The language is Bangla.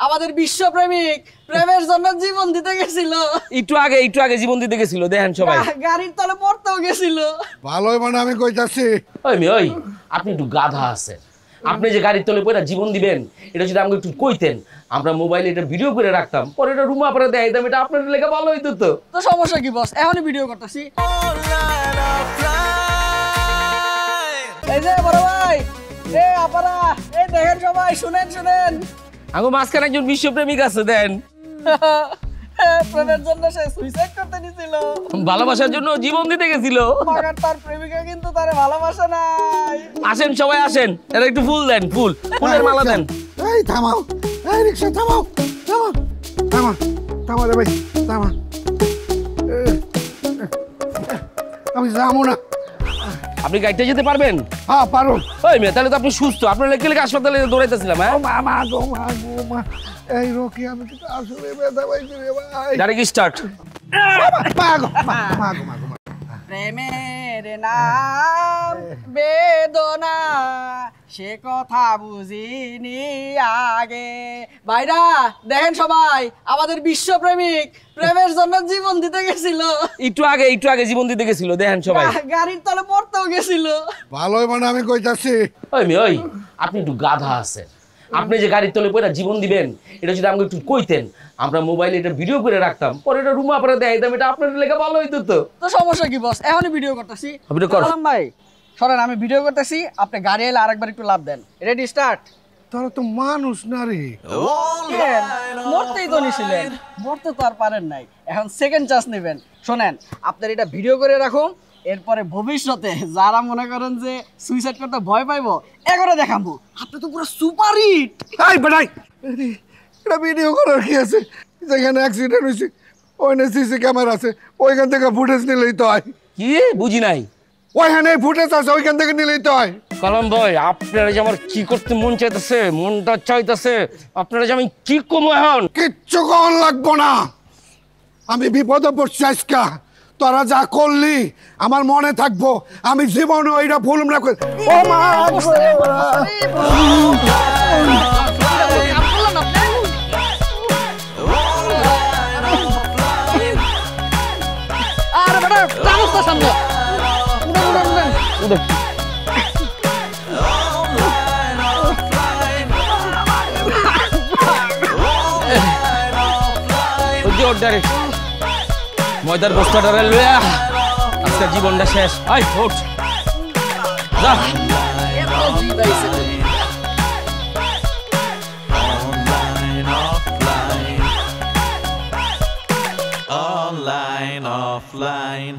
আমাদের বিশ্বপ্রেমিক প্রেমের জন্য জীবন দিতে গেছিল। একটু আগে জীবন দিতে গেছিল, দেখেন সবাই গাড়ির তলে পড়তেও গেছিল। ভালোই মানে আমি কইতাছি ওই আপনি একটু গাধা আছেন। আপনি যে গাড়ির তলে পড়ে জীবন দিবেন এটা যদি আমাকে একটু কইতেন, আমরা মোবাইলে এটা ভিডিও করে রাখতাম, পরে এটা রুমা পরে দেয় দাম, এটা আপনার লেখা ভালো হইতো। তো সমস্যা কি বস, এখনই ভিডিও করতেছি। এই যে বড় ভাই, আপারা, দেখেন সবাই, শুনেন আগো মাঝখানে একজন বিশ্বপ্রেমিক আছে, দেন প্রেমের জন্য সে সুইসাইড করতে নিছিল, ভালোবাসার জন্য জীবন দিতে গেছিল। মগার তার প্রেমিকা কিন্তু তারে ভালোবাসে নাই। আসেন সবাই আসেন, এরা একটু ফুল দেন, ফুলের মালা দেন। এই থামাও, এই রিকশা থামাও রে ভাই, থামা। আমি যাবো না। আপনি গাড়িতে যেতে পারবেন? হ্যাঁ পারো। ওই মেয়ে, তাহলে তো আপনি সুস্থ, আপনার লেগে হাসপাতালে দৌড়াইতেছিলাম। হ্যাঁ মা এই রকি, আমি কিন্তু আসলে ব্যথা পাইছি রে ভাই। গাড়ি কি স্টার্ট? প্রেমের নাম বেদনা, সে কথা বুঝিনি আগে। ভাইরা দেখেন সবাই, আমাদের বিশ্বপ্রেমিক প্রেমের জন্য জীবন দিতে গেছিল। একটু আগে জীবন দিতে গেছিল, দেখেন সবাই গাড়ির তলে পড়তেও গেছিল। ভালোই মানে আমি কইতাছি। ওই আপনি একটু গাধা আছেন। আপনি যে গাড়ির তলে পড়ে জীবন দিবেন এটা যদি আমাকে একটু কইতেন, আমরা মোবাইলে এটা ভিডিও করে রাখতাম, পরে এটা রুমা পরে দেয় দাম, এটা আপনার লেখা ভালো হইতো। তো সমস্যা কি বস, এখনই ভিডিও করতেছি। ভাই সরেন, আমি ভিডিও করতেছি, আপনি গাড়ি এলে আরেকবার একটু লাভ দেন। Ready start. তোরা তো মানুষ না রে। মরতেই তো নিছিলেন, মরতে তো আর পারেন নাই, এখন সেকেন্ড চান্স নেবেন। শোনেন, আপনার এটা ভিডিও করে রাখুন, এরপরে ভবিষ্যতে যারা মনে করেন যে সুইসাইড করতে ভয় পাইবো, এগোরে দেখাবো, আপনি তো পুরো সুপার হিট। এই বেটাই, এটা ভিডিও করার কি আছে? যেখানে অ্যাক্সিডেন্ট হয়েছে ওইখানে সিসি ক্যামেরা আছে, ওইখান থেকে ফুটেজ নিলেই তো হয়। কি বুঝি নাই? ওইখানে ফুটেজ আছে, ওইখান থেকে নিলেই তো হয়। কলম ভাই, আপনারা যে আমার কি করতে মন চাইতেছে, মনটা চাইতেছে, আপনারা যে আমি কি কমো এখন? কিচ্ছু কখন লাগবো না, আমি বিপদে পড়ছি আজকা। তোরা যা করলি আমার মনে থাকবো, আমি জীবনে ওইটা ভুল না। ও মা, ময়দার বস্তাটা লইয়া আজকের জীবনটা শেষ। আই ওঠ যা। Online, offline.